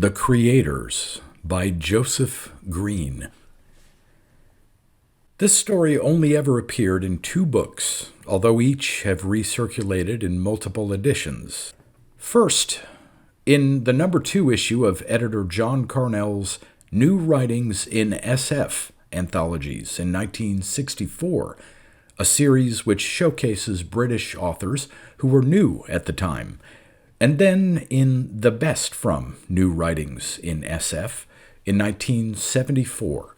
The Creators by Joseph Green. This story only ever appeared in 2 books, although each have recirculated in multiple editions. First, in the number 2 issue of editor John Carnell's New Writings in SF anthologies in 1964, a series which showcases British authors who were new at the time, and then in The Best from New Writings in SF in 1974.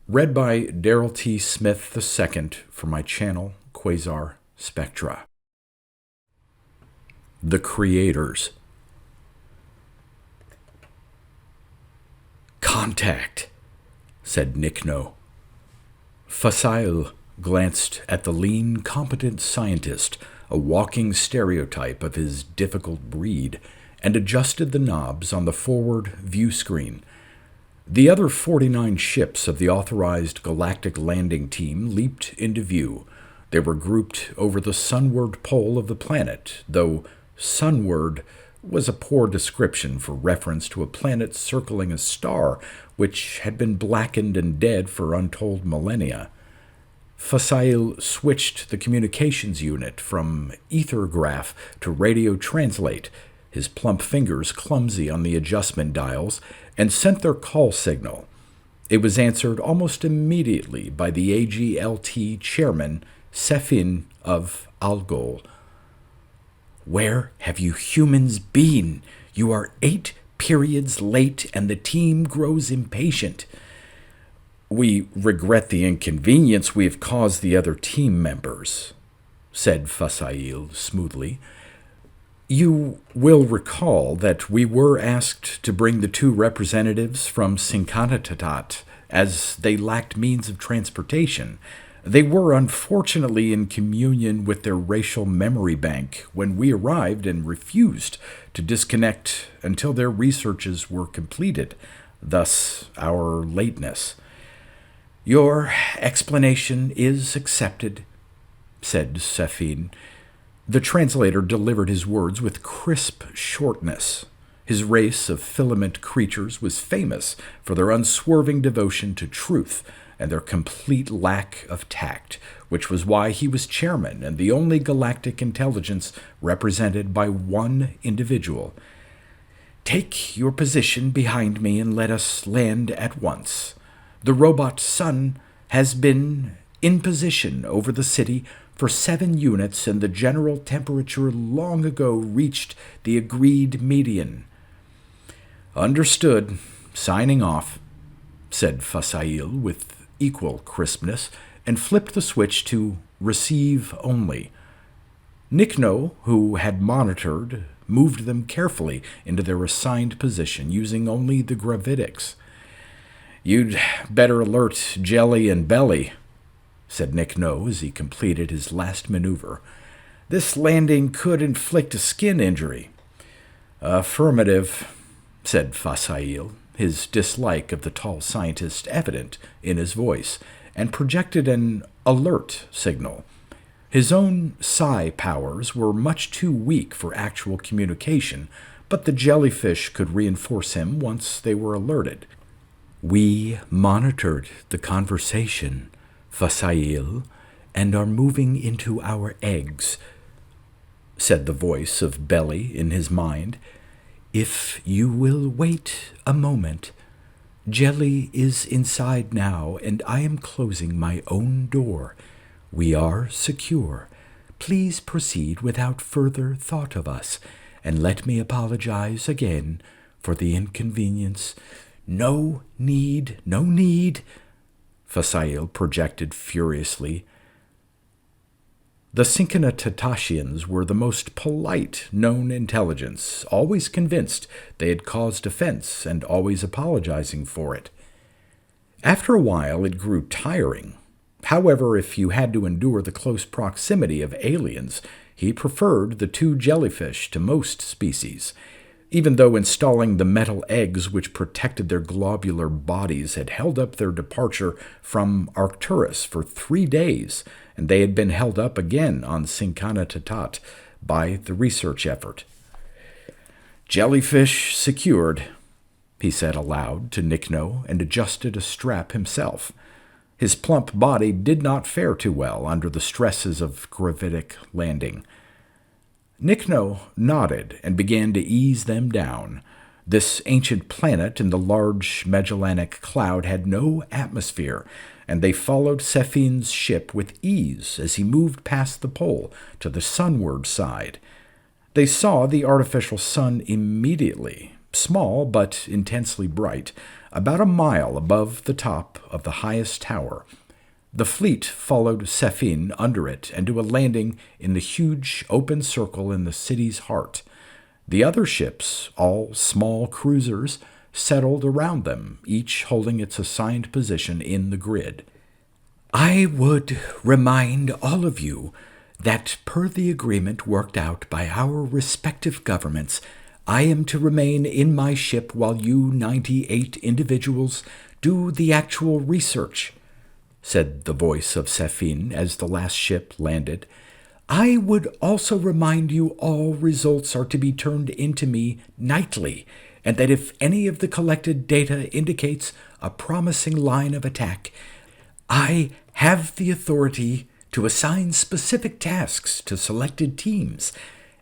Read by Darrell T. Smith II for my channel, Quasar Spectra. The Creators. "Contact," said Nickno. Fasail glanced at the lean, competent scientist, a walking stereotype of his difficult breed, and adjusted the knobs on the forward view screen. The other 49 ships of the authorized galactic landing team leaped into view. They were grouped over the sunward pole of the planet, though sunward was a poor description for reference to a planet circling a star which had been blackened and dead for untold millennia. Fasail switched the communications unit from ethergraph to radio translate, his plump fingers clumsy on the adjustment dials, and sent their call signal. It was answered almost immediately by the AGLT chairman, Sefin of Algol. "Where have you humans been? You are 8 periods late, and the team grows impatient." "We regret the inconvenience we have caused the other team members," said Fasail smoothly. "You will recall that we were asked to bring the 2 representatives from Sinkanatatat, as they lacked means of transportation. They were unfortunately in communion with their racial memory bank when we arrived and refused to disconnect until their researches were completed, thus our lateness." "Your explanation is accepted," said Sefin. The translator delivered his words with crisp shortness. His race of filament creatures was famous for their unswerving devotion to truth and their complete lack of tact, which was why he was chairman and the only galactic intelligence represented by one individual. "Take your position behind me and let us land at once. The robot sun has been in position over the city for 7 units, and the general temperature long ago reached the agreed median." "Understood. Signing off," said Fasail with equal crispness, and flipped the switch to receive only. Nickno, who had monitored, moved them carefully into their assigned position, using only the gravitics. "You'd better alert Jelly and Belly," said Nickno as he completed his last maneuver. "This landing could inflict a skin injury." "Affirmative," said Fasail, his dislike of the tall scientist evident in his voice, and projected an alert signal. His own psi powers were much too weak for actual communication, but the jellyfish could reinforce him once they were alerted. "We monitored the conversation, Fasail, and are moving into our eggs," said the voice of Belly in his mind. "If you will wait a moment, Jelly is inside now, and I am closing my own door. We are secure. Please proceed without further thought of us, and let me apologize again for the inconvenience." "No need, no need," Fasail projected furiously. The Sinkanatatashians were the most polite known intelligence, always convinced they had caused offense and always apologizing for it. After a while, it grew tiring. However, if you had to endure the close proximity of aliens, he preferred the 2 jellyfish to most species. Even though installing the metal eggs which protected their globular bodies had held up their departure from Arcturus for 3 days, and they had been held up again on Sinkanatatat by the research effort. "Jellyfish secured," he said aloud to Nickno, and adjusted a strap himself. His plump body did not fare too well under the stresses of gravitic landing. Nickno nodded and began to ease them down. This ancient planet in the large Magellanic cloud had no atmosphere, and they followed Sephine's ship with ease as he moved past the pole to the sunward side. They saw the artificial sun immediately, small but intensely bright, about a mile above the top of the highest tower. The fleet followed Sephine under it and to a landing in the huge open circle in the city's heart. The other ships, all small cruisers, settled around them, each holding its assigned position in the grid. "I would remind all of you that per the agreement worked out by our respective governments, I am to remain in my ship while you 98 individuals do the actual research," said the voice of Sephine as the last ship landed. "I would also remind you all results are to be turned into me nightly, and that if any of the collected data indicates a promising line of attack, I have the authority to assign specific tasks to selected teams.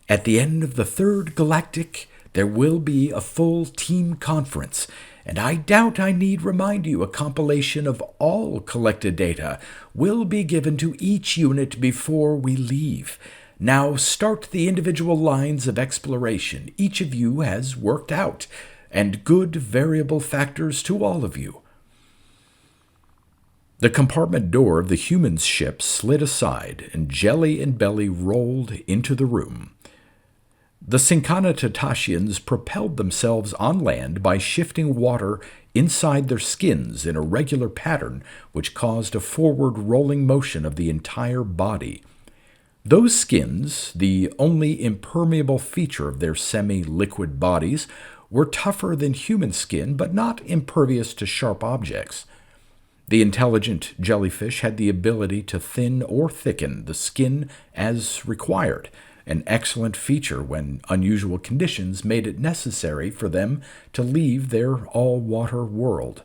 At the end of the Third Galactic, there will be a full team conference, and I doubt I need remind you a compilation of all collected data will be given to each unit before we leave. Now start the individual lines of exploration each of you has worked out, and good variable factors to all of you." The compartment door of the human's ship slid aside, and Jelly and Belly rolled into the room. The Sinkanatatashians propelled themselves on land by shifting water inside their skins in a regular pattern which caused a forward rolling motion of the entire body. Those skins, the only impermeable feature of their semi-liquid bodies, were tougher than human skin but not impervious to sharp objects. The intelligent jellyfish had the ability to thin or thicken the skin as required, an excellent feature when unusual conditions made it necessary for them to leave their all-water world.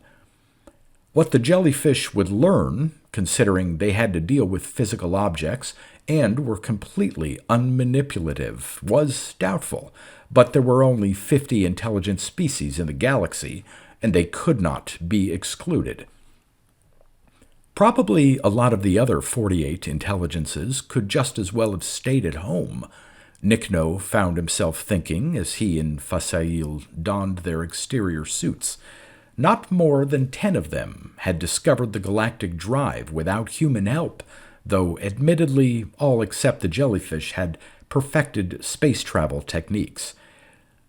What the jellyfish would learn, considering they had to deal with physical objects and were completely unmanipulative, was doubtful, but there were only 50 intelligent species in the galaxy, and they could not be excluded. Probably a lot of the other 48 intelligences could just as well have stayed at home, Nickno found himself thinking as he and Fasail donned their exterior suits. Not more than 10 of them had discovered the galactic drive without human help, though admittedly all except the jellyfish had perfected space travel techniques.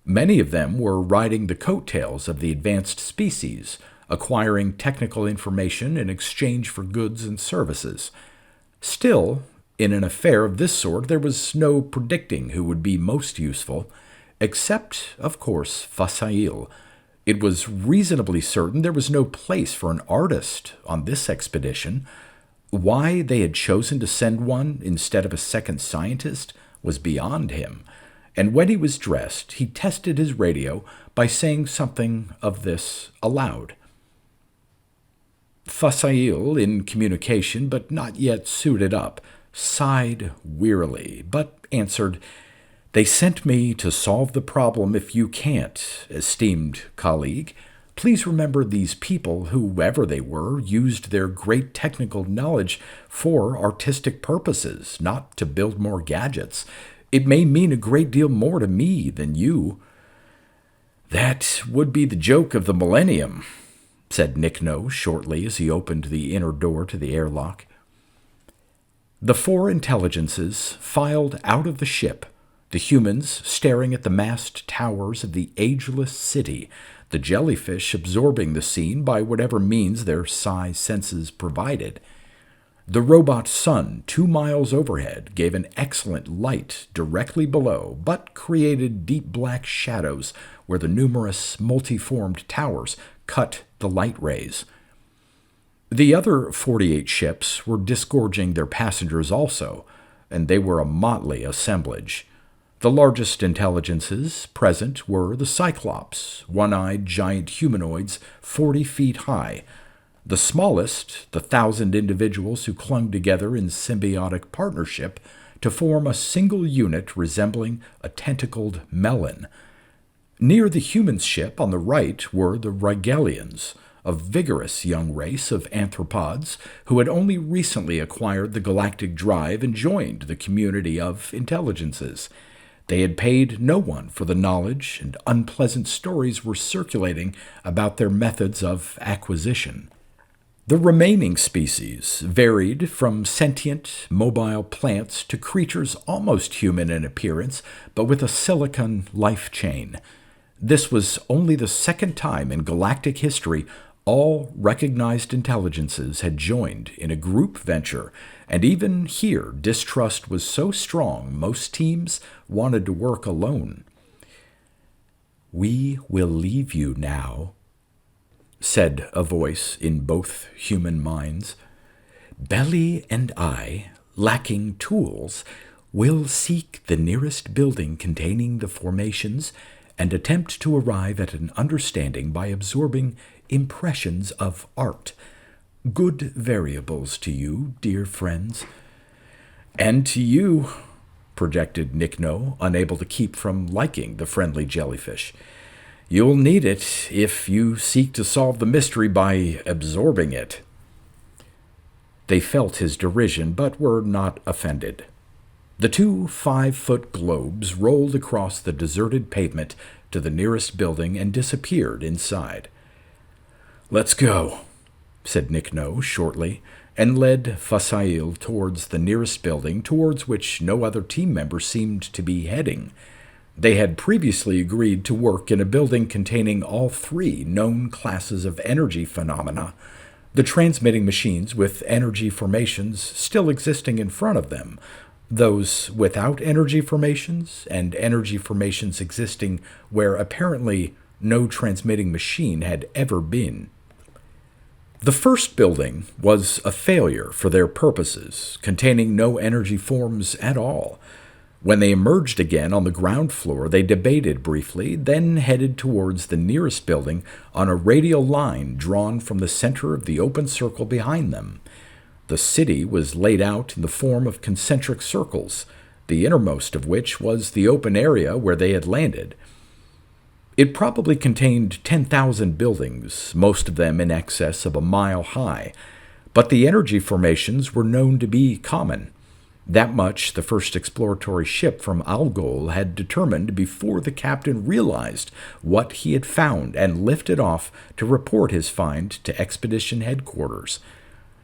Many of them were riding the coattails of the advanced species, acquiring technical information in exchange for goods and services. Still, in an affair of this sort, there was no predicting who would be most useful, except, of course, Fasail. It was reasonably certain there was no place for an artist on this expedition. Why they had chosen to send one instead of a second scientist was beyond him, and when he was dressed, he tested his radio by saying something of this aloud. Fasail, in communication but not yet suited up, sighed wearily, but answered, "They sent me to solve the problem if you can't, esteemed colleague. Please remember these people, whoever they were, used their great technical knowledge for artistic purposes, not to build more gadgets. It may mean a great deal more to me than you." "That would be the joke of the millennium," said Nickno shortly as he opened the inner door to the airlock. The 4 intelligences filed out of the ship, the humans staring at the massed towers of the ageless city, the jellyfish absorbing the scene by whatever means their psi senses provided. The robot sun 2 miles overhead gave an excellent light directly below, but created deep black shadows where the numerous multiformed towers cut the light rays. The other 48 ships were disgorging their passengers also, and they were a motley assemblage. The largest intelligences present were the Cyclops, one-eyed giant humanoids 40 feet high. The smallest, the 1,000 individuals who clung together in symbiotic partnership to form a single unit resembling a tentacled melon. Near the human ship on the right were the Rigelians, a vigorous young race of anthropods who had only recently acquired the galactic drive and joined the community of intelligences. They had paid no one for the knowledge, and unpleasant stories were circulating about their methods of acquisition. The remaining species varied from sentient, mobile plants to creatures almost human in appearance, but with a silicon life chain. This was only the second time in galactic history all recognized intelligences had joined in a group venture, and even here distrust was so strong most teams wanted to work alone. "We will leave you now," said a voice in both human minds. "Belly and I, lacking tools, will seek the nearest building containing the formations and attempt to arrive at an understanding by absorbing impressions of art. Good variables to you, dear friends." "And to you," projected Nickno, unable to keep from liking the friendly jellyfish. "You'll need it if you seek to solve the mystery by absorbing it." They felt his derision, but were not offended. The two 5-foot globes rolled across the deserted pavement to the nearest building and disappeared inside. "Let's go," said Nickno shortly, and led Fasail towards the nearest building, towards which no other team member seemed to be heading. They had previously agreed to work in a building containing all 3 known classes of energy phenomena, the transmitting machines with energy formations still existing in front of them, those without energy formations, and energy formations existing where apparently no transmitting machine had ever been. The first building was a failure for their purposes, containing no energy forms at all. When they emerged again on the ground floor, they debated briefly, then headed towards the nearest building on a radial line drawn from the center of the open circle behind them. The city was laid out in the form of concentric circles, the innermost of which was the open area where they had landed. It probably contained 10,000 buildings, most of them in excess of a mile high, but the energy formations were known to be common. That much the first exploratory ship from Algol had determined before the captain realized what he had found and lifted off to report his find to expedition headquarters.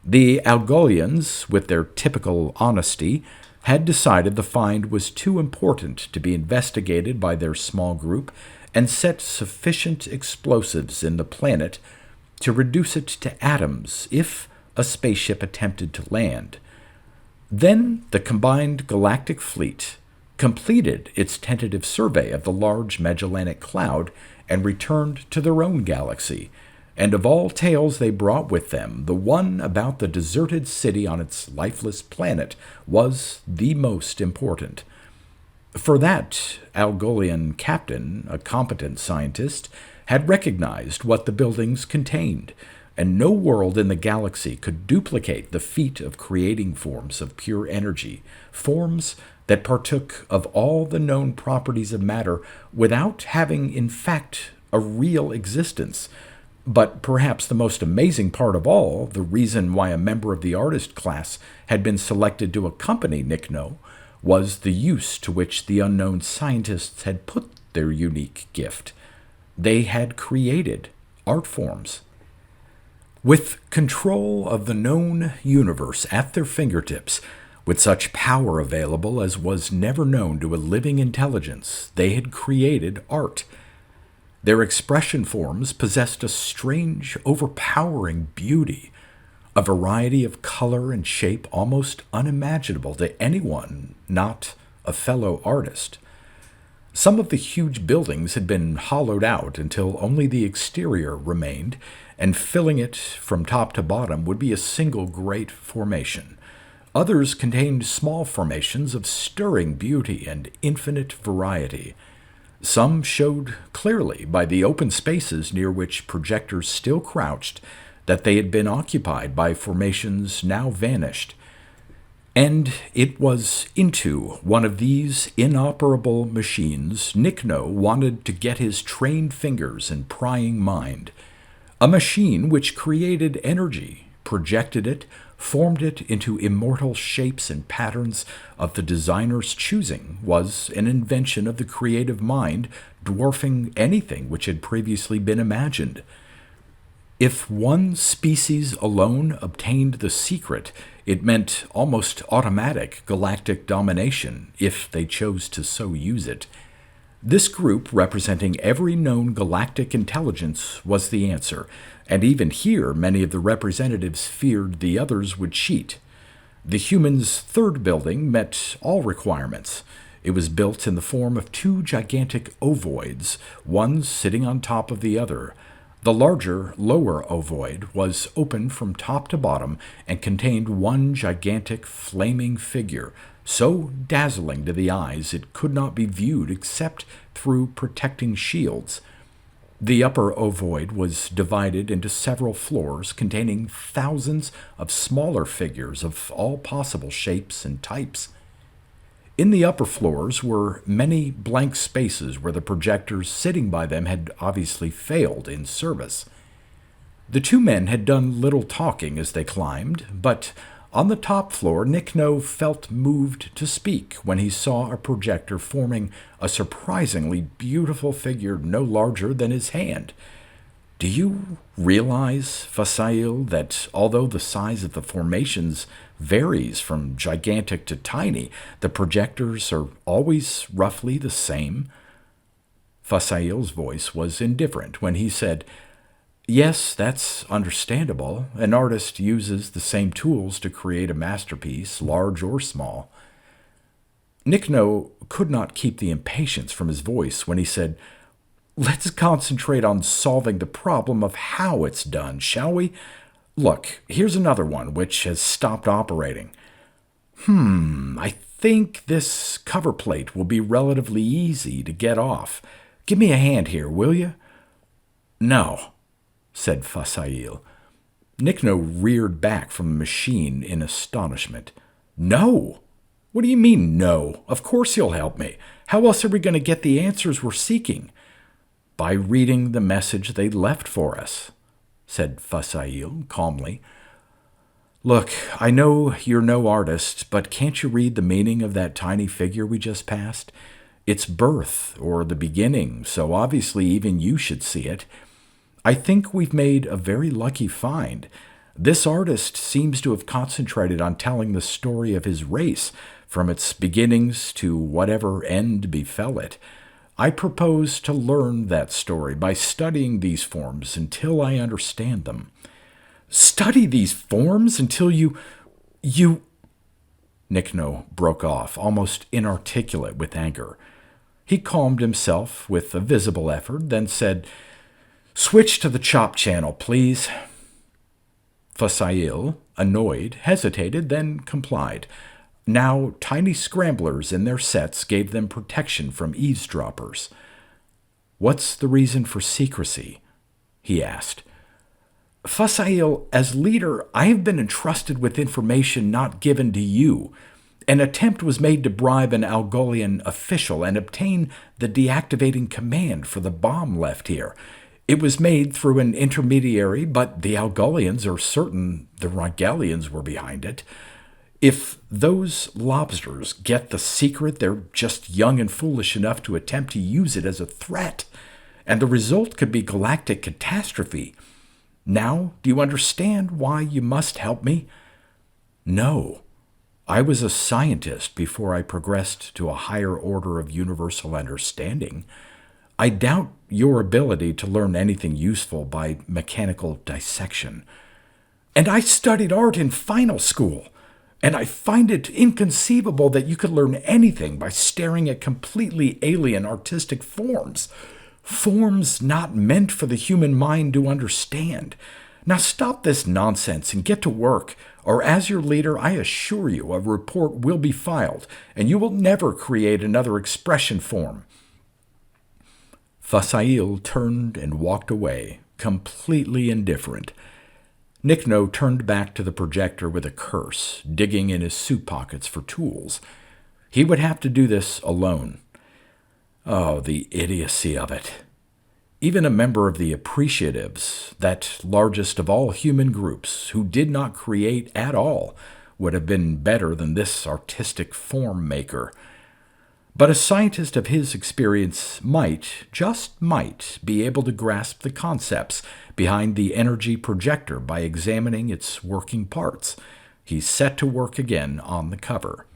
The Algolians, with their typical honesty, had decided the find was too important to be investigated by their small group and set sufficient explosives in the planet to reduce it to atoms if a spaceship attempted to land. Then the combined galactic fleet completed its tentative survey of the large Magellanic Cloud and returned to their own galaxy, and of all tales they brought with them, the one about the deserted city on its lifeless planet was the most important. For that Algolian captain, a competent scientist, had recognized what the buildings contained, and no world in the galaxy could duplicate the feat of creating forms of pure energy, forms that partook of all the known properties of matter without having, in fact, a real existence. But perhaps the most amazing part of all, the reason why a member of the artist class had been selected to accompany Nickno, was the use to which the unknown scientists had put their unique gift. They had created art forms. With control of the known universe at their fingertips, with such power available as was never known to a living intelligence, they had created art. Their expression forms possessed a strange, overpowering beauty, a variety of color and shape almost unimaginable to anyone not a fellow artist. Some of the huge buildings had been hollowed out until only the exterior remained, and filling it from top to bottom would be a single great formation. Others contained small formations of stirring beauty and infinite variety. Some showed clearly by the open spaces near which projectors still crouched that they had been occupied by formations now vanished. And it was into one of these inoperable machines Nickno wanted to get his trained fingers and prying mind. A machine which created energy, projected it, formed it into immortal shapes and patterns of the designer's choosing, was an invention of the creative mind, dwarfing anything which had previously been imagined. If one species alone obtained the secret, it meant almost automatic galactic domination, if they chose to so use it. This group, representing every known galactic intelligence, was the answer, and even here many of the representatives feared the others would cheat. The humans' third building met all requirements. It was built in the form of two gigantic ovoids, one sitting on top of the other. The larger, lower ovoid was open from top to bottom and contained one gigantic flaming figure, so dazzling to the eyes it could not be viewed except through protecting shields. The upper ovoid was divided into several floors containing thousands of smaller figures of all possible shapes and types. In the upper floors were many blank spaces where the projectors sitting by them had obviously failed in service. The two men had done little talking as they climbed, but on the top floor Nickno felt moved to speak when he saw a projector forming a surprisingly beautiful figure no larger than his hand. Do you realize, Fasail, that although the size of the formations varies from gigantic to tiny, the projectors are always roughly the same? Fasail's voice was indifferent when he said, "Yes, that's understandable. An artist uses the same tools to create a masterpiece, large or small." Nickno could not keep the impatience from his voice when he said, "Let's concentrate on solving the problem of how it's done, shall we? Look, here's another one which has stopped operating. I think this cover plate will be relatively easy to get off. Give me a hand here, will you?" "No," said Fasail. Nickno reared back from the machine in astonishment. "No? What do you mean, no? Of course you'll help me. How else are we going to get the answers we're seeking?" "By reading the message they left for us," said Fasail calmly. "Look, I know you're no artist, but can't you read the meaning of that tiny figure we just passed? It's birth, or the beginning, so obviously even you should see it. I think we've made a very lucky find. This artist seems to have concentrated on telling the story of his race, from its beginnings to whatever end befell it. I propose to learn that story by studying these forms until I understand them." "Study these forms until you... Nickno broke off, almost inarticulate with anger. He calmed himself with a visible effort, then said, "Switch to the chop channel, please." Fasail, annoyed, hesitated, then complied. Now, tiny scramblers in their sets gave them protection from eavesdroppers. "What's the reason for secrecy?" he asked. "Fasail, as leader, I have been entrusted with information not given to you. An attempt was made to bribe an Algolian official and obtain the deactivating command for the bomb left here. It was made through an intermediary, but the Algolians are certain the Rigelians were behind it. If those lobsters get the secret, they're just young and foolish enough to attempt to use it as a threat, and the result could be galactic catastrophe. Now, do you understand why you must help me?" "No. I was a scientist before I progressed to a higher order of universal understanding. I doubt your ability to learn anything useful by mechanical dissection. And I studied art in final school, and I find it inconceivable that you could learn anything by staring at completely alien artistic forms. Forms not meant for the human mind to understand. Now stop this nonsense and get to work, or as your leader, I assure you a report will be filed, and you will never create another expression form." Fasail turned and walked away, completely indifferent. Nickno turned back to the projector with a curse, digging in his suit pockets for tools. He would have to do this alone. Oh, the idiocy of it. Even a member of the Appreciatives, that largest of all human groups, who did not create at all, would have been better than this artistic form maker. But a scientist of his experience might, just might, be able to grasp the concepts behind the energy projector by examining its working parts. He set to work again on the cover.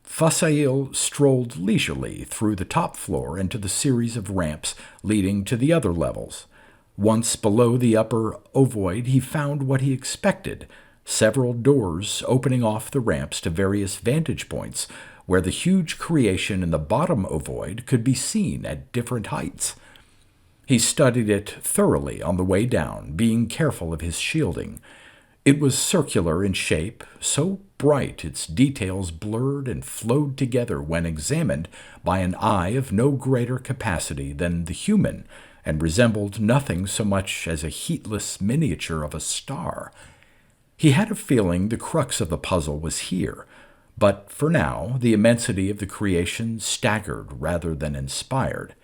Fasail strolled leisurely through the top floor and to the series of ramps leading to the other levels. Once below the upper ovoid, he found what he expected, several doors opening off the ramps to various vantage points, where the huge creation in the bottom ovoid could be seen at different heights. He studied it thoroughly on the way down, being careful of his shielding. It was circular in shape, so bright its details blurred and flowed together when examined by an eye of no greater capacity than the human, and resembled nothing so much as a heatless miniature of a star. He had a feeling the crux of the puzzle was here, but for now the immensity of the creation staggered rather than inspired.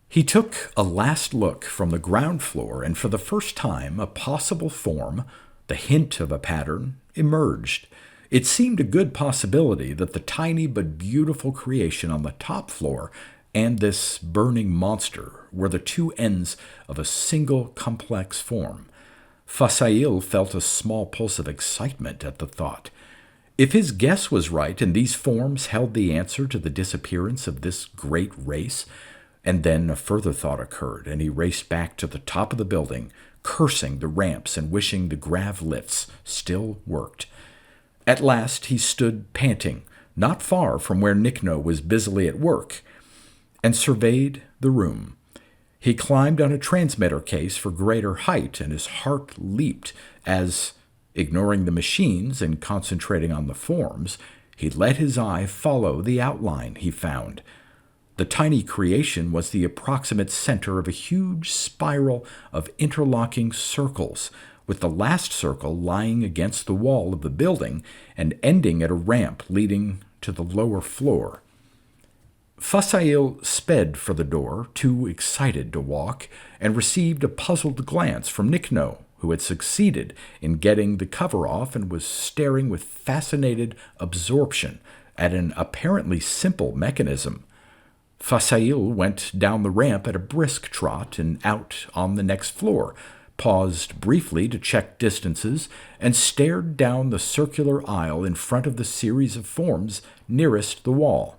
He took a last look from the ground floor, and for the first time a possible form, the hint of a pattern, emerged. It seemed a good possibility that the tiny but beautiful creation on the top floor and this burning monster were the two ends of a single complex form. Fasail felt a small pulse of excitement at the thought. If his guess was right and these forms held the answer to the disappearance of this great race, and then a further thought occurred, and he raced back to the top of the building, cursing the ramps and wishing the grav lifts still worked. At last he stood panting, not far from where Nickno was busily at work, and surveyed the room. He climbed on a transmitter case for greater height, and his heart leaped as, ignoring the machines and concentrating on the forms, he let his eye follow the outline he found. The tiny creation was the approximate center of a huge spiral of interlocking circles, with the last circle lying against the wall of the building and ending at a ramp leading to the lower floor. Fasail sped for the door, too excited to walk, and received a puzzled glance from Nickno, who had succeeded in getting the cover off and was staring with fascinated absorption at an apparently simple mechanism. Fasail went down the ramp at a brisk trot and out on the next floor, paused briefly to check distances, and stared down the circular aisle in front of the series of forms nearest the wall.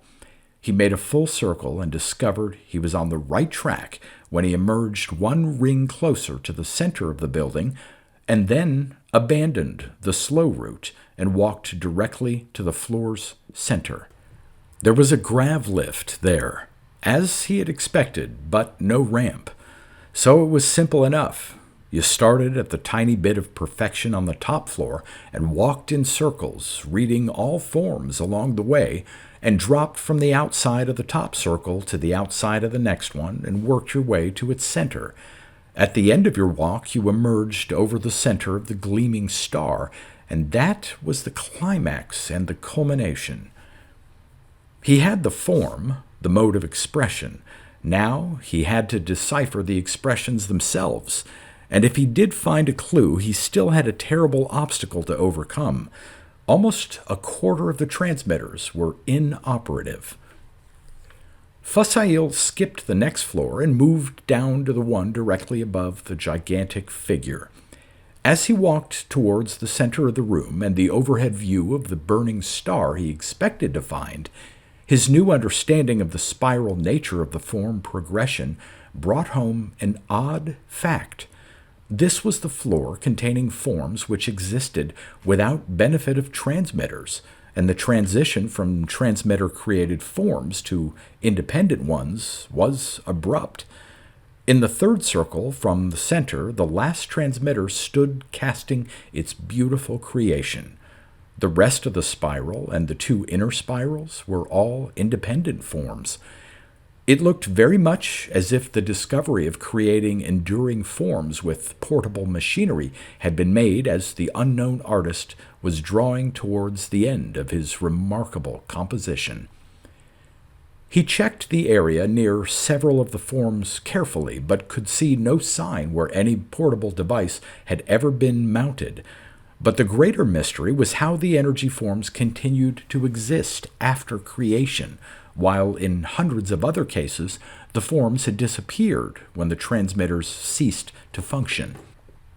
He made a full circle and discovered he was on the right track when he emerged one ring closer to the center of the building, and then abandoned the slow route and walked directly to the floor's center. There was a grav lift there, as he had expected, but no ramp. So it was simple enough. You started at the tiny bit of perfection on the top floor and walked in circles, reading all forms along the way, and dropped from the outside of the top circle to the outside of the next one and worked your way to its center. At the end of your walk, you emerged over the center of the gleaming star, and that was the climax and the culmination. He had the form, the mode of expression. Now he had to decipher the expressions themselves, and if he did find a clue, he still had a terrible obstacle to overcome. Almost a quarter of the transmitters were inoperative. Fasail skipped the next floor and moved down to the one directly above the gigantic figure. As he walked towards the center of the room and the overhead view of the burning star he expected to find, his new understanding of the spiral nature of the form progression brought home an odd fact. This was the floor containing forms which existed without benefit of transmitters, and the transition from transmitter-created forms to independent ones was abrupt. In the third circle from the center, the last transmitter stood casting its beautiful creation. The rest of the spiral and the two inner spirals were all independent forms. It looked very much as if the discovery of creating enduring forms with portable machinery had been made as the unknown artist was drawing towards the end of his remarkable composition. He checked the area near several of the forms carefully, but could see no sign where any portable device had ever been mounted. But the greater mystery was how the energy forms continued to exist after creation, while in hundreds of other cases the forms had disappeared when the transmitters ceased to function.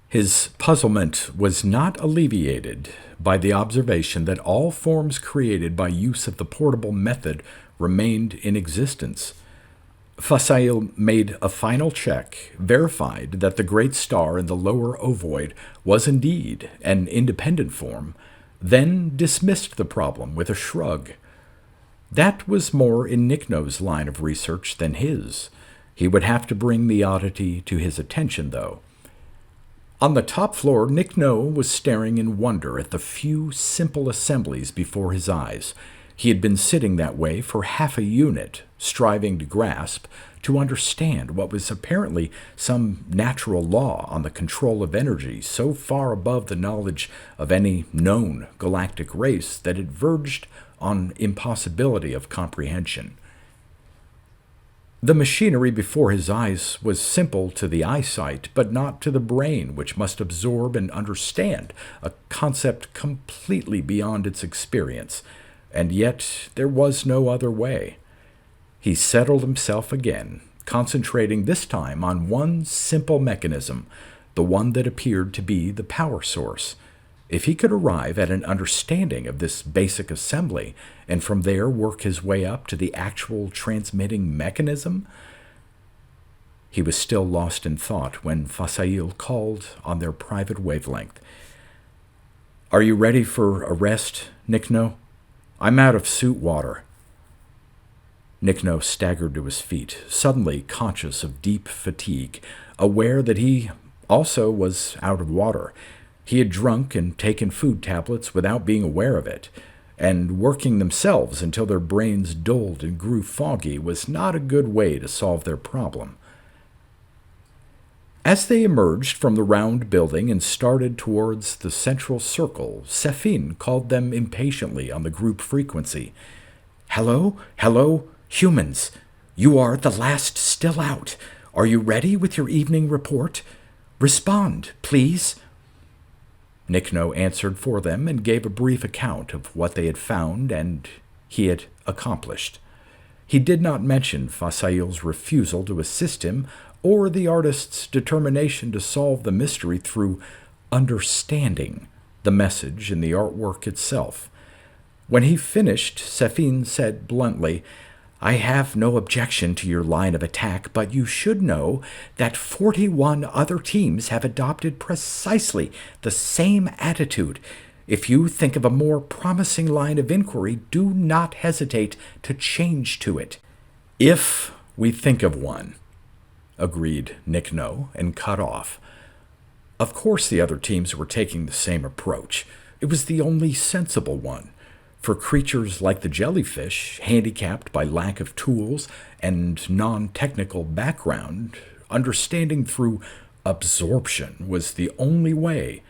His puzzlement was not alleviated by the observation that all forms created by use of the portable method remained in existence. Fasail made a final check, verified that the great star in the lower ovoid was indeed an independent form, then dismissed the problem with a shrug. That was more in Nickno's line of research than his. He would have to bring the oddity to his attention, though. On the top floor, Nickno was staring in wonder at the few simple assemblies before his eyes. He had been sitting that way for half a unit, striving to grasp, to understand what was apparently some natural law on the control of energy so far above the knowledge of any known galactic race that it verged on impossibility of comprehension. The machinery before his eyes was simple to the eyesight, but not to the brain, which must absorb and understand a concept completely beyond its experience. And yet there was no other way. He settled himself again, concentrating this time on one simple mechanism, the one that appeared to be the power source. If he could arrive at an understanding of this basic assembly, and from there work his way up to the actual transmitting mechanism. He was still lost in thought when Fasail called on their private wavelength. "Are you ready for a rest, Nickno? I'm out of suit water." Nickno staggered to his feet, suddenly conscious of deep fatigue, aware that he also was out of water. He had drunk and taken food tablets without being aware of it, and working themselves until their brains dulled and grew foggy was not a good way to solve their problem. As they emerged from the round building and started towards the central circle, Sefin called them impatiently on the group frequency. "Hello, hello, humans. You are the last still out. Are you ready with your evening report? Respond, please." Nickno answered for them and gave a brief account of what they had found and he had accomplished. He did not mention Fasail's refusal to assist him or the artist's determination to solve the mystery through understanding the message in the artwork itself. When he finished, Sefin said bluntly, "I have no objection to your line of attack, but you should know that 41 other teams have adopted precisely the same attitude. If you think of a more promising line of inquiry, do not hesitate to change to it." "If we think of one," agreed Nickno, and cut off. Of course the other teams were taking the same approach. It was the only sensible one. For creatures like the jellyfish, handicapped by lack of tools and non-technical background, understanding through absorption was the only way,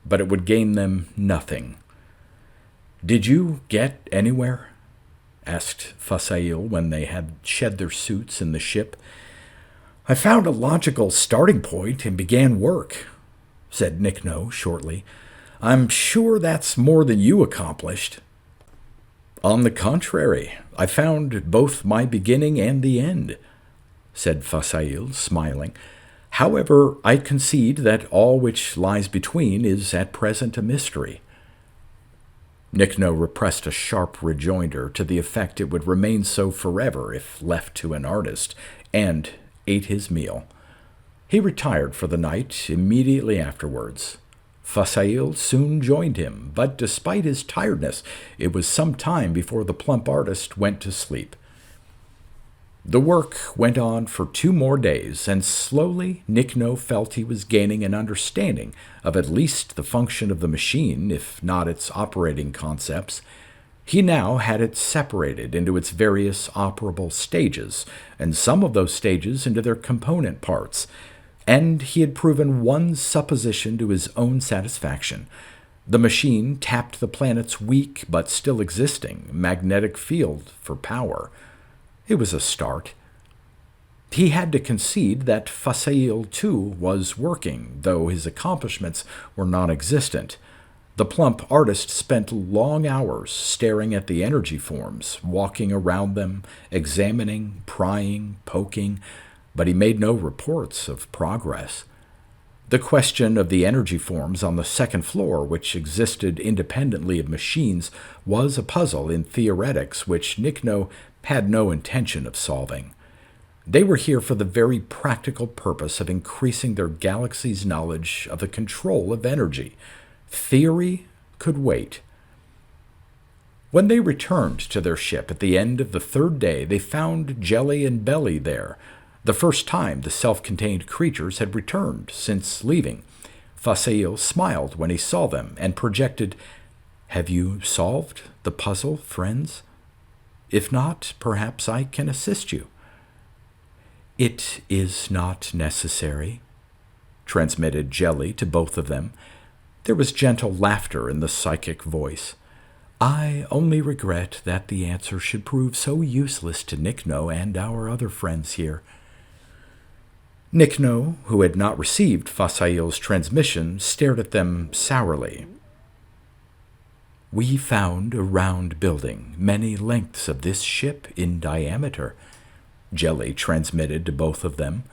but it would gain them nothing. "Did you get anywhere?" asked Fasail when they had shed their suits in the ship. "I found a logical starting point and began work," said Nickno shortly. "I'm sure that's more than you accomplished." "On the contrary, I found both my beginning and the end," said Fasail, smiling. "However, I concede that all which lies between is at present a mystery." Nickno repressed a sharp rejoinder to the effect it would remain so forever if left to an artist, and ate his meal. He retired for the night immediately afterwards. Fasail soon joined him, but despite his tiredness, it was some time before the plump artist went to sleep. The work went on for 2 more days, and slowly Nickno felt he was gaining an understanding of at least the function of the machine, if not its operating concepts. He now had it separated into its various operable stages, and some of those stages into their component parts, and he had proven one supposition to his own satisfaction. The machine tapped the planet's weak but still existing magnetic field for power. It was a start. He had to concede that Fasail, too, was working, though his accomplishments were non-existent. The plump artist spent long hours staring at the energy forms, walking around them, examining, prying, poking, but he made no reports of progress. The question of the energy forms on the second floor, which existed independently of machines, was a puzzle in theoretics which Nickno had no intention of solving. They were here for the very practical purpose of increasing their galaxy's knowledge of the control of energy. Theory could wait. When they returned to their ship at the end of the 3rd day, they found Jelly and Belly there, the first time the self-contained creatures had returned since leaving. Fasail smiled when he saw them and projected, "Have you solved the puzzle, friends? If not, perhaps I can assist you." "It is not necessary," transmitted Jelly to both of them. There was gentle laughter in the psychic voice. "I only regret that the answer should prove so useless to Nickno and our other friends here." Nickno, who had not received Fasail's transmission, stared at them sourly. "We found a round building, many lengths of this ship in diameter," Jelly transmitted to both of them.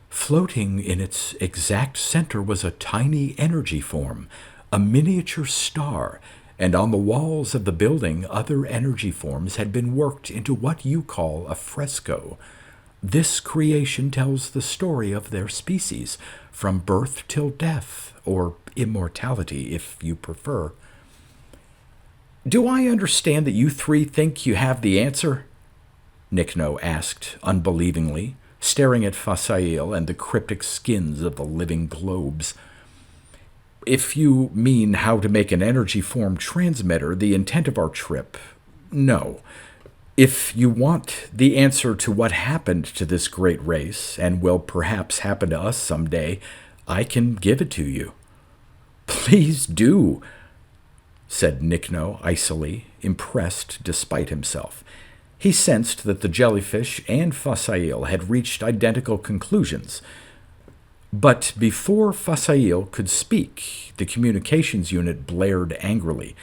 "Floating in its exact center was a tiny energy form, a miniature star, and on the walls of the building other energy forms had been worked into what you call a fresco. This creation tells the story of their species, from birth till death, or immortality if you prefer." "Do I understand that you 3 think you have the answer?" Nickno asked unbelievingly, staring at Fasail and the cryptic skins of the living globes. "If you mean how to make an energy form transmitter the intent of our trip, no. If you want the answer to what happened to this great race, and will perhaps happen to us someday, I can give it to you." "Please do," said Nickno icily, impressed despite himself. He sensed that the jellyfish and Fasail had reached identical conclusions. But before Fasail could speak, the communications unit blared angrily.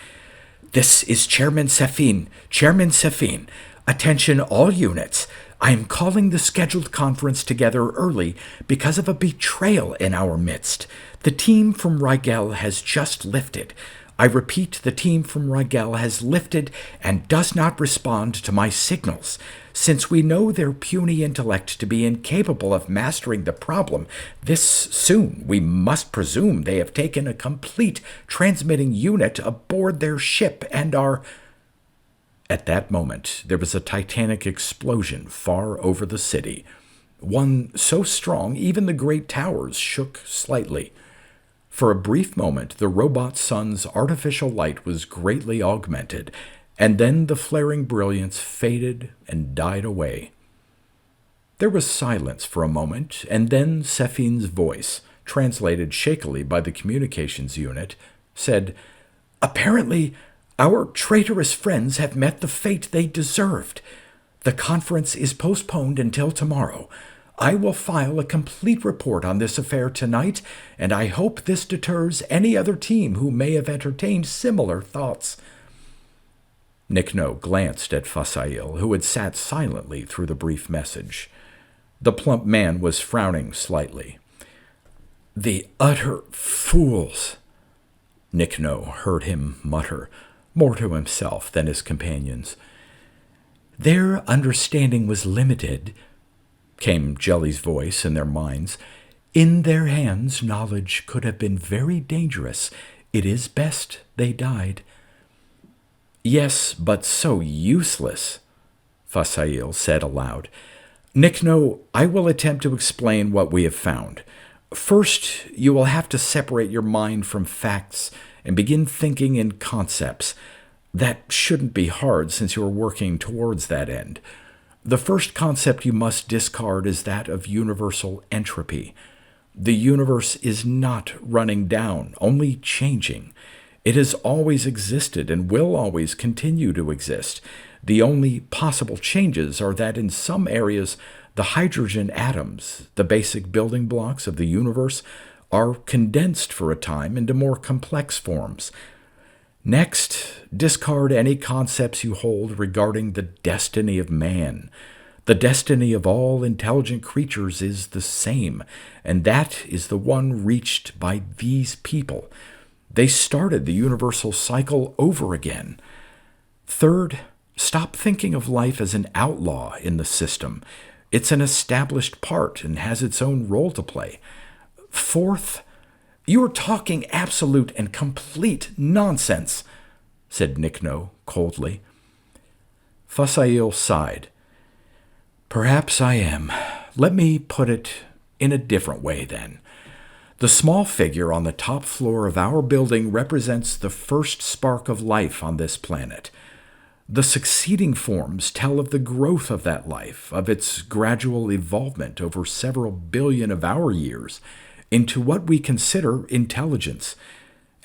"This is Chairman Safin. Chairman Safin. Attention all units. I am calling the scheduled conference together early because of a betrayal in our midst. The team from Rigel has just lifted. I repeat, the team from Rigel has lifted and does not respond to my signals. Since we know their puny intellect to be incapable of mastering the problem this soon, we must presume they have taken a complete transmitting unit aboard their ship and are—" At that moment, there was a titanic explosion far over the city, one so strong even the great towers shook slightly. For a brief moment, the robot sun's artificial light was greatly augmented, and then the flaring brilliance faded and died away. There was silence for a moment, and then Safin's voice, translated shakily by the communications unit, said, "Apparently, our traitorous friends have met the fate they deserved. The conference is postponed until tomorrow. I will file a complete report on this affair tonight, and I hope this deters any other team who may have entertained similar thoughts." Nickno glanced at Fasail, who had sat silently through the brief message. The plump man was frowning slightly. "The utter fools," Nickno heard him mutter, more to himself than his companions. "Their understanding was limited," came Jelly's voice in their minds. "In their hands, knowledge could have been very dangerous. It is best they died." "Yes, but so useless," Fasail said aloud. Nickno, I will attempt to explain what we have found. First, you will have to separate your mind from facts and begin thinking in concepts. That shouldn't be hard since you are working towards that end. The first concept you must discard is that of universal entropy. The universe is not running down, only changing. It has always existed and will always continue to exist. The only possible changes are that in some areas, the hydrogen atoms, the basic building blocks of the universe, are condensed for a time into more complex forms. Next, discard any concepts you hold regarding the destiny of man. The destiny of all intelligent creatures is the same, and that is the one reached by these people. They started the universal cycle over again. Third, stop thinking of life as an outlaw in the system. It's an established part and has its own role to play. Fourth, you are talking absolute and complete nonsense, said Nickno coldly. Fasail sighed. Perhaps I am. Let me put it in a different way, then. The small figure on the top floor of our building represents the first spark of life on this planet. The succeeding forms tell of the growth of that life, of its gradual evolvement over several billion of our years into what we consider intelligence.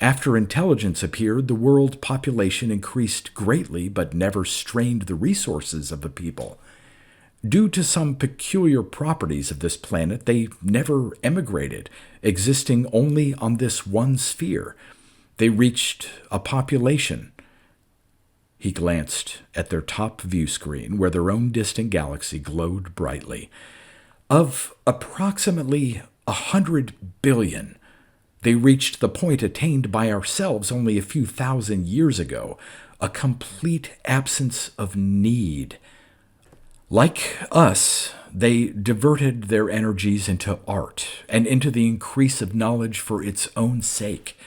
After intelligence appeared, the world population increased greatly but never strained the resources of the people. Due to some peculiar properties of this planet, they never emigrated, existing only on this one sphere. They reached a population. He glanced at their top view screen, where their own distant galaxy glowed brightly. Of approximately 100 billion, they reached the point attained by ourselves only a few thousand years ago, a complete absence of need. Like us, they diverted their energies into art and into the increase of knowledge for its own sake.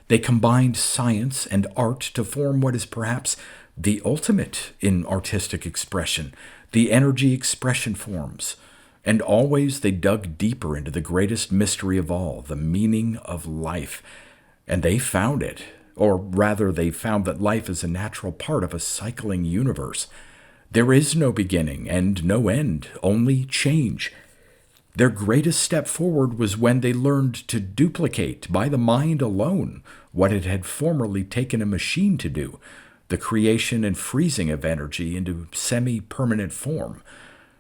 They combined science and art to form what is perhaps the ultimate in artistic expression, the energy expression forms. And always they dug deeper into the greatest mystery of all, the meaning of life. And they found it, or rather they found that life is a natural part of a cycling universe. There is no beginning and no end, only change. Their greatest step forward was when they learned to duplicate by the mind alone what it had formerly taken a machine to do, the creation and freezing of energy into semi-permanent form.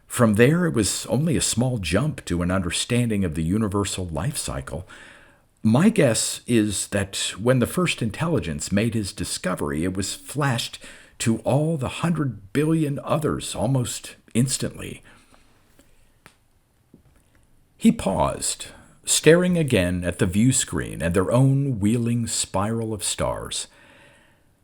From there, it was only a small jump to an understanding of the universal life cycle. My guess is that when the first intelligence made his discovery, it was flashed to all the 100 billion others almost instantly. He paused, staring again at the view screen and their own wheeling spiral of stars.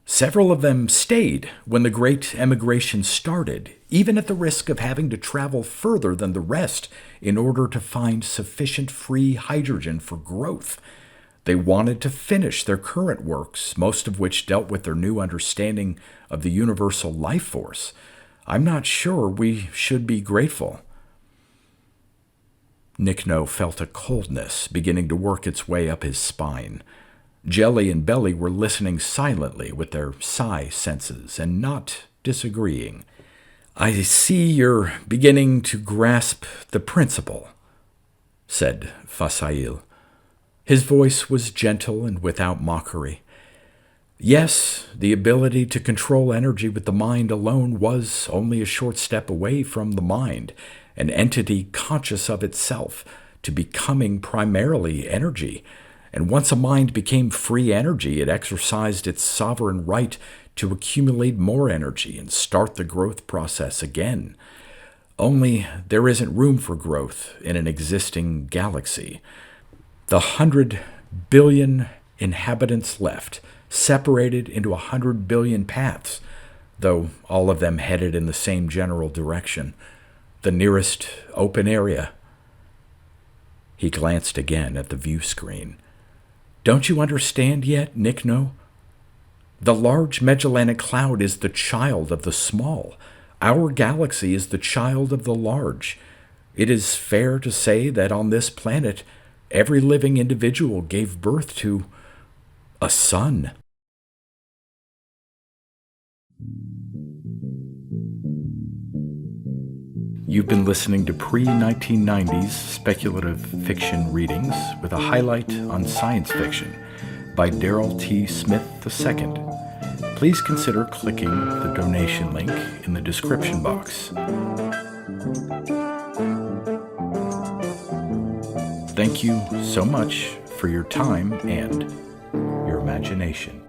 Several of them stayed when the great emigration started, even at the risk of having to travel further than the rest in order to find sufficient free hydrogen for growth. They wanted to finish their current works, most of which dealt with their new understanding of the universal life force. I'm not sure we should be grateful. Nickno felt a coldness beginning to work its way up his spine. Jelly and Belly were listening silently with their psi senses and not disagreeing. I see you're beginning to grasp the principle, said Fasail. His voice was gentle and without mockery. Yes, the ability to control energy with the mind alone was only a short step away from the mind, an entity conscious of itself, to becoming primarily energy. And once a mind became free energy, it exercised its sovereign right to accumulate more energy and start the growth process again. Only there isn't room for growth in an existing galaxy. The 100 billion inhabitants left, separated into 100 billion paths, though all of them headed in the same general direction. The nearest open area. He glanced again at the view screen. Don't you understand yet, Nickno? The large Magellanic Cloud is the child of the small. Our galaxy is the child of the large. It is fair to say that on this planet, every living individual gave birth to a son. You've been listening to pre-1990s speculative fiction readings with a highlight on science fiction by Darrell T. Smith II. Please consider clicking the donation link in the description box. Thank you so much for your time and your imagination.